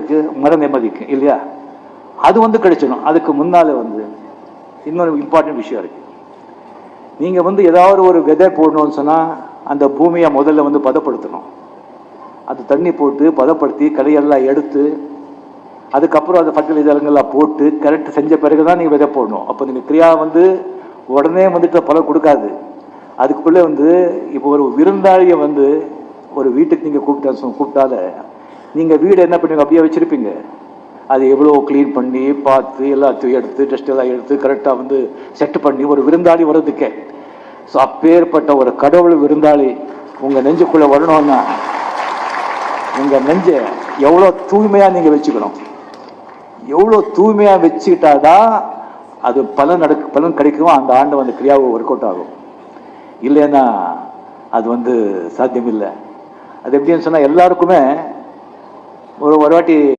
எதுக்கு? மன நிம்மதிக்கு இல்லையா? அது வந்து கிடைச்சிடும். அதுக்கு முன்னால வந்து இன்னொரு இம்பார்ட்டன்ட் விஷயம் இருக்கு. நீங்க வந்து ஏதாவது ஒரு விதை போடணும்னு சொன்னா அந்த பூமியை முதல்ல வந்து பதப்படுத்தணும். அது தண்ணி போட்டு பதப்படுத்தி களையெல்லாம் எடுத்து அதுக்கப்புறம் அந்த ஃபர்டிலைசர்கள்லாம் போட்டு கரெக்ட் செஞ்ச பிறகுதான் நீங்க விதை போடணும். அப்போ நீங்க கிரியா வந்து உடனே வந்துட்டு பலன் கொடுக்காது. அதுக்குள்ளே வந்து இப்போ ஒரு விருந்தாளியை வந்து ஒரு வீட்டுக்கு நீங்க கூப்பிட்டால நீங்க வீடு என்ன பண்ணுவீங்க? அப்படியே வச்சிருப்பீங்க. அது எவ்வளோ கிளீன் பண்ணி பார்த்து எல்லாத்தையும் எடுத்து டெஸ்ட் எல்லாம் எடுத்து கரெக்டாக வந்து செட் பண்ணி ஒரு விருந்தாளி வர்றதுக்கே. ஸோ அப்பேற்பட்ட ஒரு கடவுள் விருந்தாளி உங்க நெஞ்சுக்குள்ள வரணும்னா உங்க நெஞ்ச எவ்வளோ தூய்மையா நீங்க வச்சுக்கணும். எவ்வளோ தூய்மையா வச்சுக்கிட்டாதான் அது பலன் கிடைக்கும். அந்த ஆண்டு வந்து கிரியாவை ஒர்க் அவுட் ஆகும். இல்லைன்னா அது வந்து சாத்தியம் இல்லை. அது எப்படின்னு சொன்னா எல்லாருக்குமே ஒரு வாட்டி